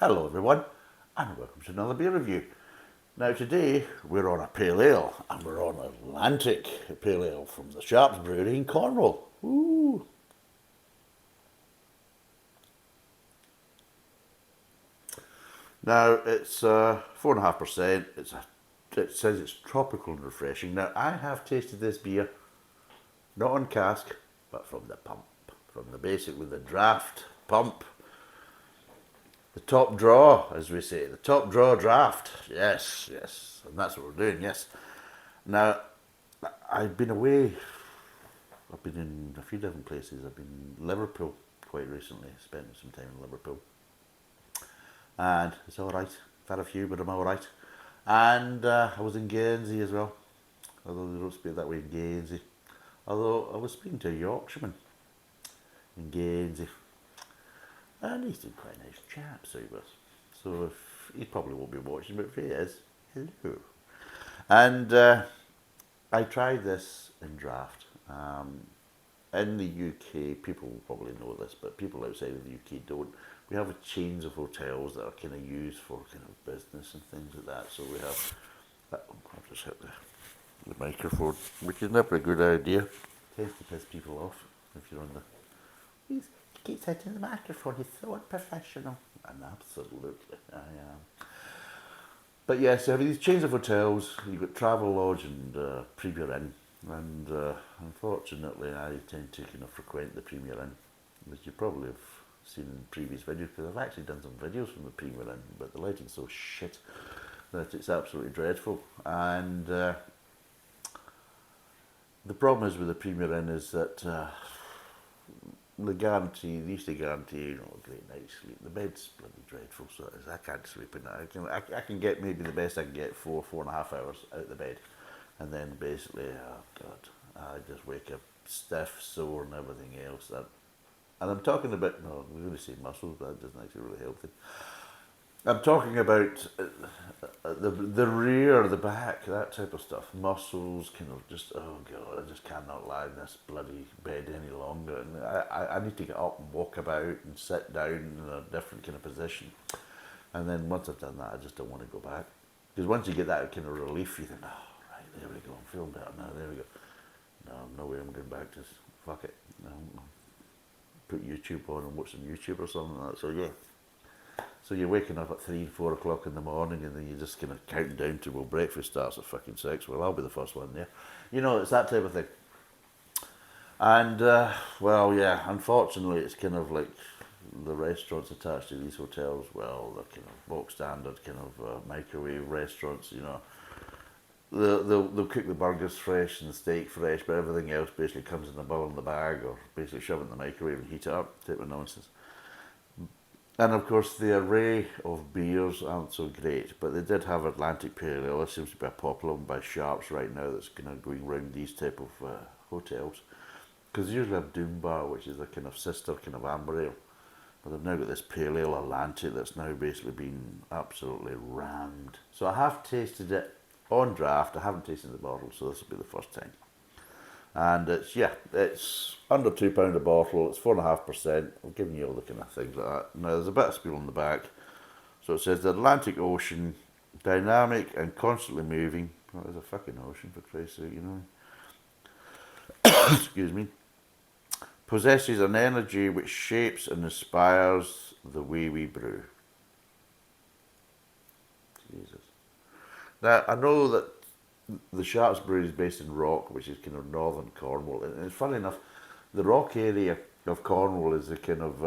Hello everyone, and welcome to another beer review. Now today we're on a pale ale, and we're on Atlantic pale ale from the Sharps Brewery in Cornwall. Ooh. Now it's 4.5%. It says it's tropical and refreshing. Now I have tasted this beer, not on cask, but from the pump, from basically the draft pump. The top draw, as we say, the top draw draft. Yes, yes, and that's what we're doing. Yes. Now, I've been away. I've been in a few different places. I've been in Liverpool quite recently. Spent some time in Liverpool, and it's all right. I've had a few, but I'm all right. And I was in Guernsey as well, although they don't speak that way in Guernsey. Although I was speaking to a Yorkshireman in Guernsey, and he's doing quite a nice chap, so he was. So if, he probably won't be watching, but if he is, hello. And I tried this in draft. In the UK, people will probably know this, but people outside of the UK don't. We have a chains of hotels that are kind of used for kind of business and things like that. So we have. I've just hit the microphone, which is never a good idea. Tends to piss people off if you're on the. He keeps hitting the microphone. He's so unprofessional. And absolutely, I am. But yes, there are these chains of hotels. You've got Travelodge and Premier Inn, and unfortunately, I tend to kind of frequent the Premier Inn, which you probably have seen in previous videos, because I've actually done some videos from the Premier Inn, but the lighting's so shit that it's absolutely dreadful. And the problem is with the Premier Inn is that they used to guarantee, a great night's sleep. The bed's bloody dreadful, so it is. I can't sleep in that. I can get, maybe the best I can get, 4.5 hours out the bed. And then basically, oh God, I just wake up stiff, sore and everything else. And I'm talking about, no, we're going to say muscles, but that doesn't actually really help things. I'm talking about the rear, the back, that type of stuff. Muscles, kind of just, oh God, I just cannot lie in this bloody bed any longer. And I need to get up and walk about and sit down in a different kind of position. And then once I've done that, I just don't want to go back. Because once you get that kind of relief, you think, oh, right, there we go, I'm feeling better now, there we go. No, no way I'm going back to this. Fuck it. No, put YouTube on and watch some YouTube or something like that. So yeah. So you're waking up at 3, 4 o'clock in the morning, and then you're just kind of counting down to, well, breakfast starts at fucking 6. Well, I'll be the first one there. It's that type of thing. And, well, yeah, unfortunately, it's kind of like the restaurants attached to these hotels, well, they're kind of bog standard, kind of microwave restaurants, They'll cook the burgers fresh and the steak fresh, but everything else basically comes in a bowl in the bag, or basically shove it in the microwave and heat it up, type of nonsense. And of course, the array of beers aren't so great, but they did have Atlantic Pale Ale. It seems to be a popular one by Sharps right now that's kind of going round these type of hotels. Because they usually have Doom Bar, which is a kind of sister kind of amber ale. But they've now got this Pale Ale Atlantic that's now basically been absolutely rammed. So I have tasted it on draft. I haven't tasted the bottle, so this will be the first time. And it's under £2 a bottle. It's 4.5%. I'm giving you all the kind of things like that. Now there's a bit of spiel on the back. So it says the Atlantic Ocean, dynamic and constantly moving. Well, there's a fucking ocean, for Christ's sake, Excuse me. Possesses an energy which shapes and inspires the way we brew. Jesus. Now I know that the Sharps Brewery is based in Rock, which is kind of northern Cornwall. And it's funny enough, the Rock area of Cornwall is the kind of,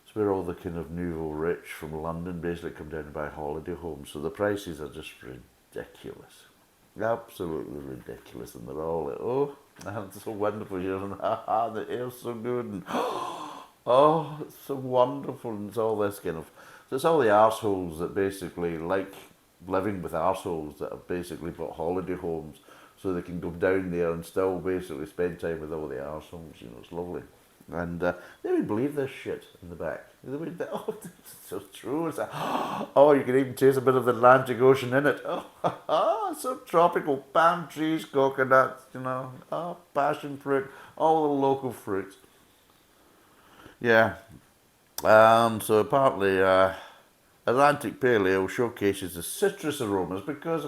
it's where all the kind of nouveau rich from London basically come down to buy holiday homes. So the prices are just ridiculous. Absolutely ridiculous. And they're all like, oh, it's so wonderful here. And the air's so good. And oh, it's so wonderful. And it's all this kind of, so it's all the arseholes that basically like living with arseholes that have basically bought holiday homes so they can go down there and still basically spend time with all the arseholes. It's lovely. And they would believe this shit in the back. They would think, oh, it's so true. It's like, oh, you can even taste a bit of the Atlantic Ocean in it. Oh, it's so tropical. Palm trees, coconuts, passion fruit, all the local fruits. Yeah. So apparently, Atlantic Pale Ale showcases the citrus aromas because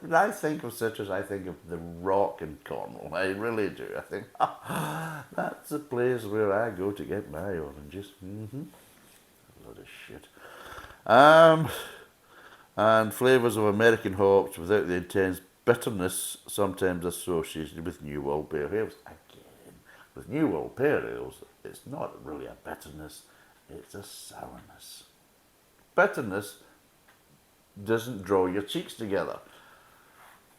when I think of citrus, I think of the rock in Cornwall. I really do. I think that's the place where I go to get my oranges. A lot of shit. And flavours of American hops without the intense bitterness sometimes associated with New World Pale Ales. Again, with New World Pale Ales, it's not really a bitterness, it's a sourness. Bitterness doesn't draw your cheeks together.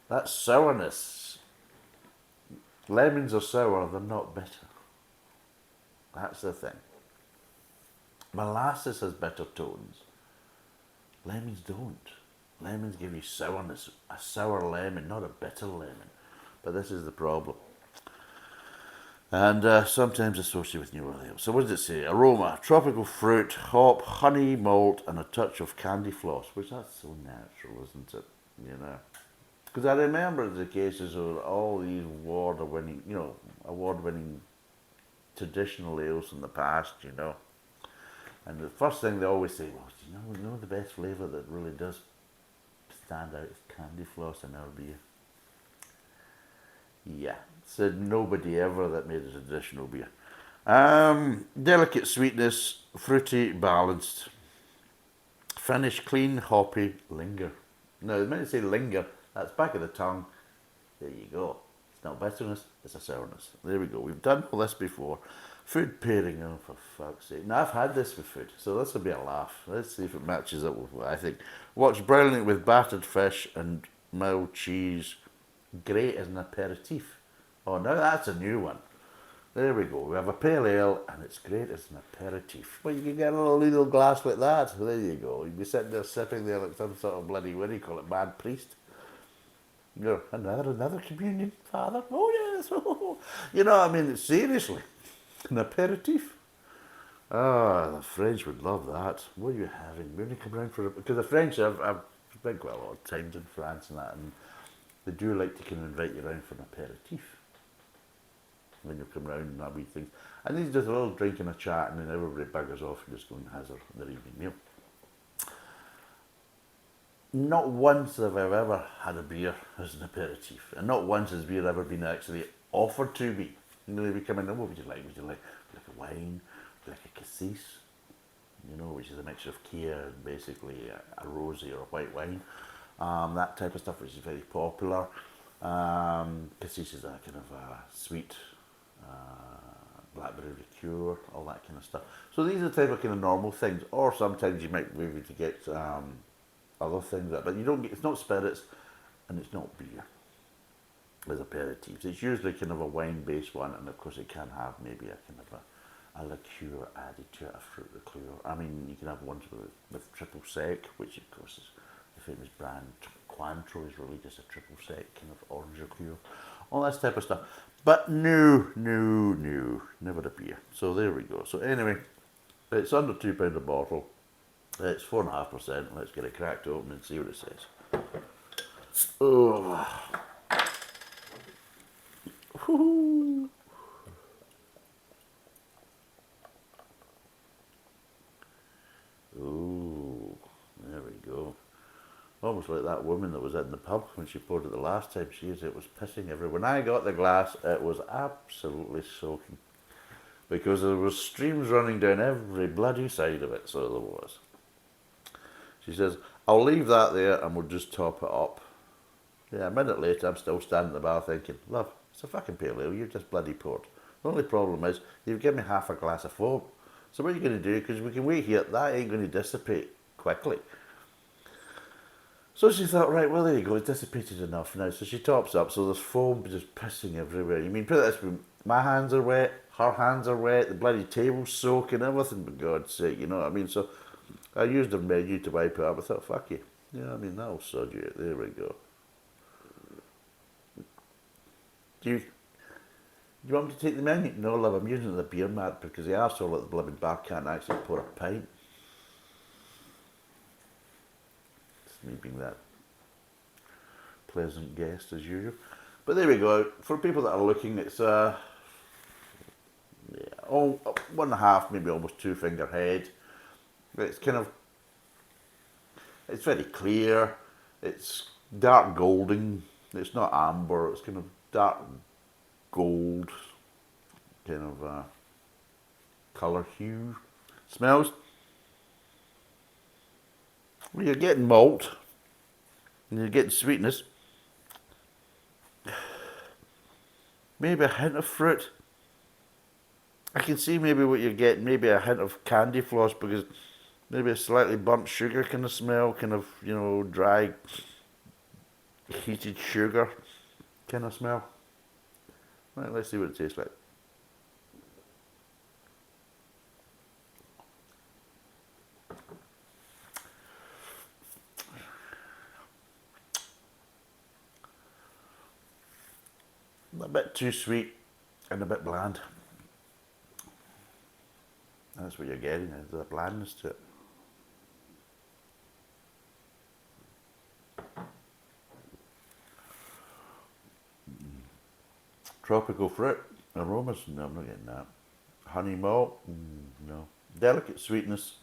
That's sourness. Lemons are sour, they're not bitter. That's the thing. Molasses has bitter tones. Lemons don't. Lemons give you sourness, a sour lemon, not a bitter lemon. But this is the problem. And sometimes associated with New Orleans. So what does it say? Aroma, tropical fruit, hop, honey, malt, and a touch of candy floss. Which that's so natural, isn't it? You know. Because I remember the cases of all these award-winning traditional ales in the past, you know. And the first thing they always say, well, you know the best flavour that really does stand out is candy floss in our beer. Yeah, said nobody ever that made a traditional beer. Delicate sweetness, fruity, balanced. Finish clean, hoppy, linger. Now, the minute you say linger, that's back of the tongue. There you go. It's not bitterness, it's a sourness. There we go. We've done all this before. Food pairing, oh for fuck's sake. Now I've had this with food, so this will be a laugh. Let's see if it matches up with what I think. Works brilliantly with battered fish and mild cheese. Great as an aperitif. Oh, now that's a new one. There we go. We have a pale ale and it's great as an aperitif. Well, you can get a little glass like that. There you go. You'd be sitting there sipping there like some sort of bloody, what do you call it, mad priest. You're another communion, Father. Oh yes. You know, I mean, seriously. An aperitif. Ah, the French would love that. What are you having? When you come round for it? Because the French, I've been quite a lot of times in France and that, and they do like to kind of invite you around for an aperitif when you come round and that wee thing. And it's just a little drink and a chat, and then everybody buggers off and just go and has their evening meal. Not once have I ever had a beer as an aperitif, and not once has beer ever been actually offered to me. You know, they would come in and, what would you like? Would you like a wine? Would you like a cassis? You know, which is a mixture of Kia and basically a rosé or a white wine. That type of stuff, which is very popular. Cassis is a kind of a sweet blackberry liqueur, all that kind of stuff. So these are the type of kind of normal things. Or sometimes you might maybe to get other things, but you don't get. It's not spirits, and it's not beer. As aperitifs, it's usually kind of a wine-based one, and of course it can have maybe a kind of a liqueur added to it, a fruit liqueur. I mean, you can have ones with triple sec, which of course is the famous brand. Cointreau is really just a triple sec kind of orange liqueur, all that type of stuff. But no, never a beer. So there we go. So anyway, it's under £2 a bottle. It's 4.5%. Let's get it cracked open and see what it says. Oh. Woo-hoo. Ooh, there we go. Almost like that woman that was in the pub when she poured it the last time. It was pissing everywhere. When I got the glass, it was absolutely soaking. Because there was streams running down every bloody side of it, so there was. She says, I'll leave that there and we'll just top it up. Yeah, a minute later, I'm still standing at the bar thinking, love, it's a fucking pale ale, you've just bloody poured. The only problem is, you've given me half a glass of foam. So what are you going to do? Because we can wait here, that ain't going to dissipate quickly. So she thought, right, well there you go, it's dissipated enough now. So she tops up, so there's foam just pissing everywhere. You mean, put it this way, my hands are wet, her hands are wet, the bloody table's soaking, everything, for God's sake, you know what I mean? So I used her menu to wipe it up. I thought, fuck you. You know what I mean? That'll sod you out. There we go. Do you want me to take the menu? No, love, I'm using the beer mat because the arsehole at the blooming bar can't actually pour a pint. It's me being that pleasant guest as usual. But there we go. For people that are looking, it's yeah, 1.5, maybe almost 2 finger head. It's kind of It's very clear. It's dark golden. It's not amber. It's kind of dark gold kind of colour hue. Smells. Well, you're getting malt and you're getting sweetness. Maybe a hint of fruit. I can see maybe what you're getting. Maybe a hint of candy floss because maybe a slightly burnt sugar kind of smell, kind of, you know, dry, heated sugar kind of smell. Right, let's see what it tastes like. A bit too sweet and a bit bland. That's what you're getting, there's a blandness to it. Tropical fruit, aromas, no, I'm not getting that. Honey malt, no. Delicate sweetness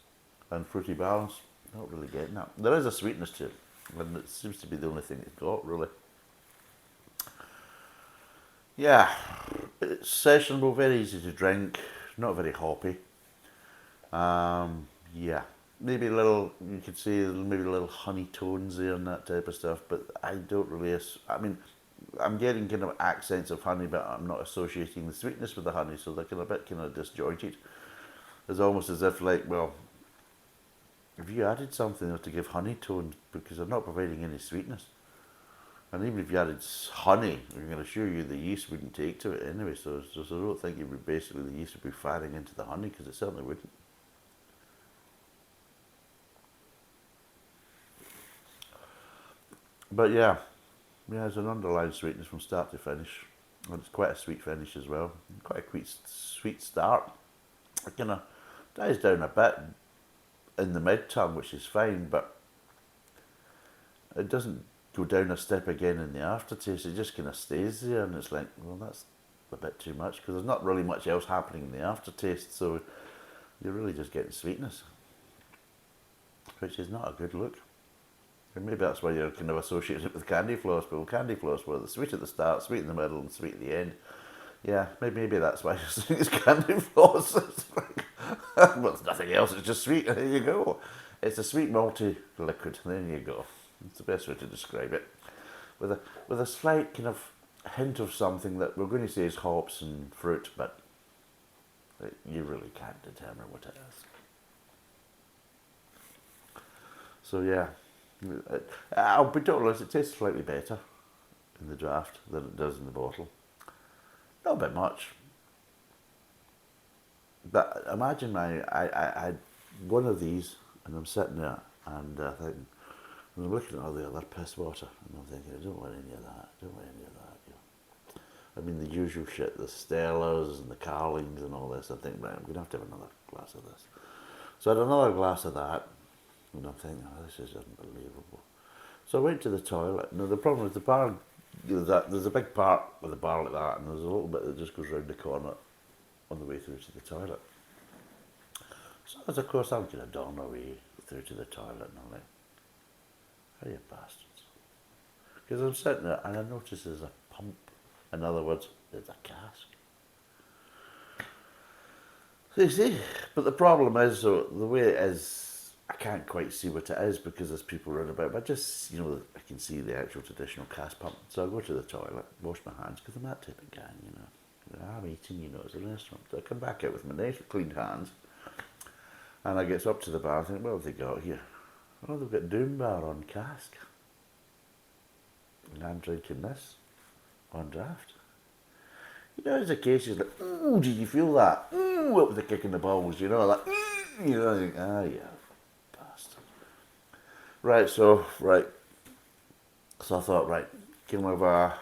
and fruity balance, not really getting that. There is a sweetness to it, and it seems to be the only thing it's got, really. Yeah, it's sessionable, very easy to drink, not very hoppy. Yeah, maybe a little, you could see maybe a little honey tones there and that type of stuff, but I don't really, I mean, I'm getting kind of accents of honey, but I'm not associating the sweetness with the honey, so they're kind of a bit kind of disjointed. It's almost as if like, well, if you added something to give honey tones, because they're not providing any sweetness. And even if you added honey, I'm going to assure you the yeast wouldn't take to it anyway, so I don't think it would basically, the yeast would be firing into the honey, because it certainly wouldn't. But yeah, there's an underlying sweetness from start to finish. And it's quite a sweet finish as well. Quite a sweet start. It kind of dies down a bit in the mid-tongue, which is fine, but it doesn't go down a step again in the aftertaste. It just kind of stays there, and it's like, well, that's a bit too much, because there's not really much else happening in the aftertaste, so you're really just getting sweetness, which is not a good look. And maybe that's why you're kind of associating it with candy floss, but with candy floss, well, it's sweet at the start, sweet in the middle, and sweet at the end. Yeah, maybe that's why you're saying it's candy floss. It's like, well, it's nothing else, it's just sweet, there you go. It's a sweet malty liquid, there you go. It's the best way to describe it. With a slight kind of hint of something that we're going to say is hops and fruit, but you really can't determine what it is. So yeah, I'll be totally honest, it tastes slightly better in the draft than it does in the bottle. Not a bit much. But imagine I had one of these and I'm sitting there and thinking, and I'm looking at all the other piss water and I'm thinking, I don't want any of that, I don't want any of that. You know. I mean the usual shit, the Stellas and the Carlings and all this. I think, right, I'm going to have another glass of this. So I had another glass of that and I'm thinking, oh, this is unbelievable. So I went to the toilet. Now the problem with the bar, there's a big part with the bar like that, and there's a little bit that just goes round the corner on the way through to the toilet. So as of course I'm going to dawn my way through to the toilet, and I'm like, how you bastards? Because I'm sitting there and I notice there's a pump. In other words, there's a cask. So you see, but the problem is, so the way it is, I can't quite see what it is because there's people around about, but just, you know, I can see the actual traditional cask pump. So I go to the toilet, wash my hands, because I'm that type of guy, you know. I'm eating, you know, it's a restaurant. So I come back out with my nice clean hands, and I get up to the bar and think, what have they got here? Oh, they've got Doom Bar on cask. And I'm drinking this on draft. You know, there's occasions like, ooh, did you feel that? Ooh, what was the kick in the balls, you know, like, you know, I think, ah, yeah. Right, so I thought, right, can we have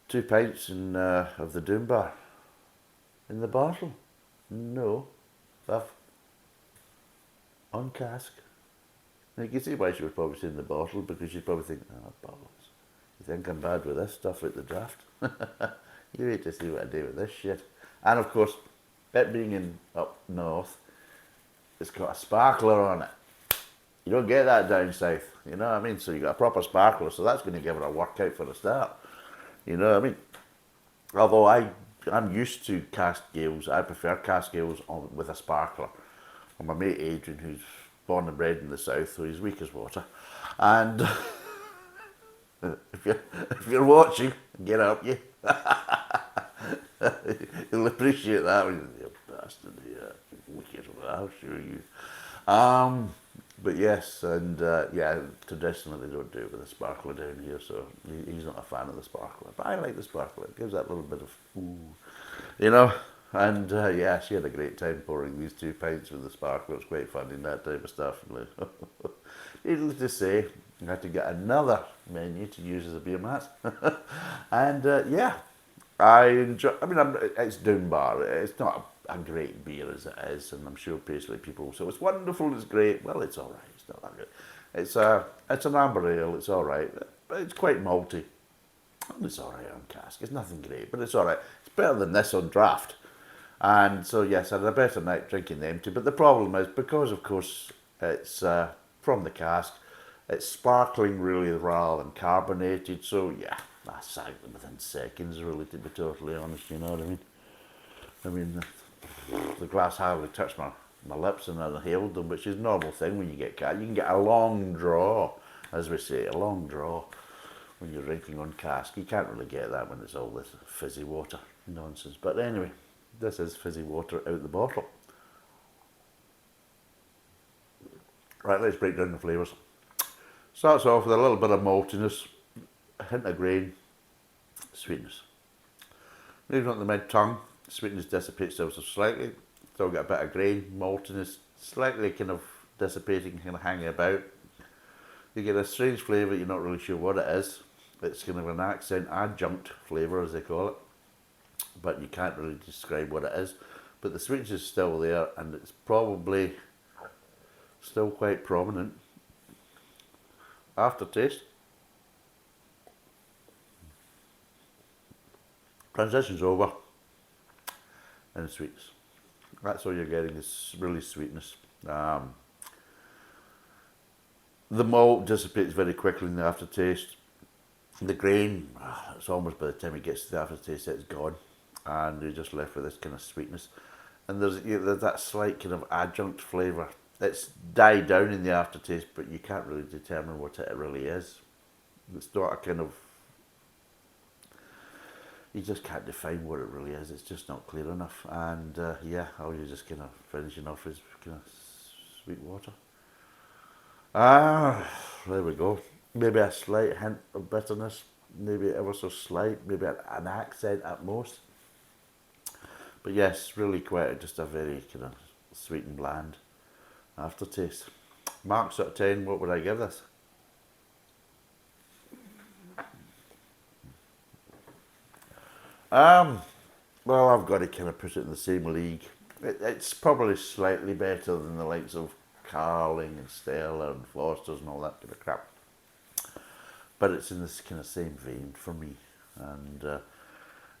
2 pints of the Doom Bar in the bottle? No, I've on cask. Now you can see why she was probably saying the bottle, because she's probably thinking, oh, bottles. You think I'm bad with this stuff at the draft? You need to see what I do with this shit. And of course, it being in up north, it's got a sparkler on it. You don't get that down south, you know what I mean? So you got a proper sparkler, so that's going to give it a workout for the start. You know what I mean? Although I'm used to cask ales, I prefer cask ales with a sparkler. And my mate Adrian, who's born and bred in the south, so he's weak as water. And if you're watching, get up, you. He'll appreciate that. You bastard, yeah, wicked. I'll show you. But yes, and yeah, traditionally they don't do it with a sparkler down here, so he's not a fan of the sparkler. But I like the sparkler. It gives that little bit of ooh, you know. And yeah, she had a great time pouring these 2 pints with the sparkler. It's quite fun in that type of stuff. Needless to say, I had to get another menu to use as a beer mat. And yeah, I enjoy. I mean, it's Dunbar. It's not a great beer as it is, and I'm sure Paisley people. So it's wonderful. It's great. Well, it's all right. It's not that good. It's an amber ale. It's all right, but it's quite malty. It's all right on cask. It's nothing great, but it's all right. It's better than this on draft. And so yes, I had a better night drinking them too. But the problem is because, of course, it's from the cask. It's sparkling really rather than carbonated. So yeah, I sagged them within seconds, really, to be totally honest. You know what I mean? I mean, the glass hardly touched my lips and I inhaled them, which is a normal thing when you get cask. You can get a long draw, as we say, a long draw when you're drinking on cask. You can't really get that when it's all this fizzy water nonsense. But anyway, this is fizzy water out the bottle. Right, let's break down the flavours. Starts off with a little bit of maltiness, a hint of grain, sweetness. Moving on to the mid-tongue, sweetness dissipates ever so slightly. Still got a bit of grain, maltiness, slightly kind of dissipating, kind of hanging about. You get a strange flavour, you're not really sure what it is. It's kind of an accent adjunct flavour, as they call it. But you can't really describe what it is. But the sweetness is still there, and it's probably still quite prominent. Aftertaste. Transition's over, and sweetness. That's all you're getting is really sweetness. The malt dissipates very quickly in the aftertaste. The grain, it's almost by the time it gets to the aftertaste, it's gone, and you're just left with this kind of sweetness. And there's that slight kind of adjunct flavour. It's died down in the aftertaste, but you can't really determine what it really is. It's not a kind of, you just can't define what it really is. It's just not clear enough. And yeah, all you're just kind of finishing off is kind of sweet water. There we go. Maybe a slight hint of bitterness, maybe ever so slight, maybe an accent at most. But yes, really quite just a very kind of sweet and bland aftertaste. Marks out of 10, what would I give this? Well, I've got to kind of put it in the same league. It's probably slightly better than the likes of Carling and Stella and Foster's and all that kind of crap. But it's in this kind of same vein for me. And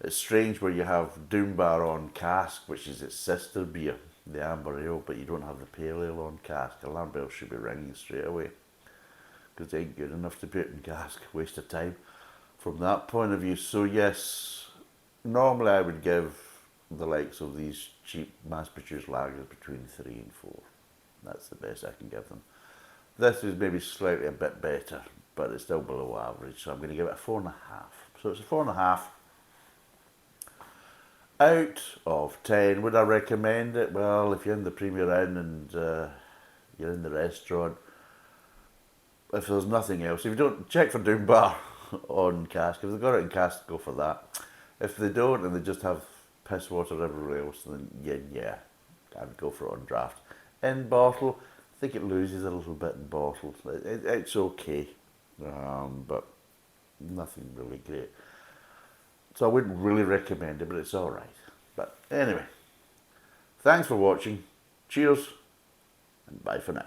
it's strange where you have Dunbar on cask, which is its sister beer, the amber ale, but you don't have the pale ale on cask. A lamb ale should be ringing straight away, because it ain't good enough to put in cask. Waste of time from that point of view. So yes, normally I would give the likes of these cheap mass-produced lagers between 3 and 4. That's the best I can give them. This is maybe slightly a bit better, but it's still below average, so I'm going to give it a 4.5. So it's a 4.5 out of 10. Would I recommend it? Well, if you're in the Premier Inn and you're in the restaurant, if there's nothing else, if you don't, check for Dunbar on cask. If they've got it in cask, go for that. If they don't and they just have piss water everywhere else, then yeah, I'd go for it on draft. In bottle, I think it loses a little bit in bottle. It's okay, but nothing really great. So I wouldn't really recommend it, but it's all right. But anyway, thanks for watching. Cheers, and bye for now.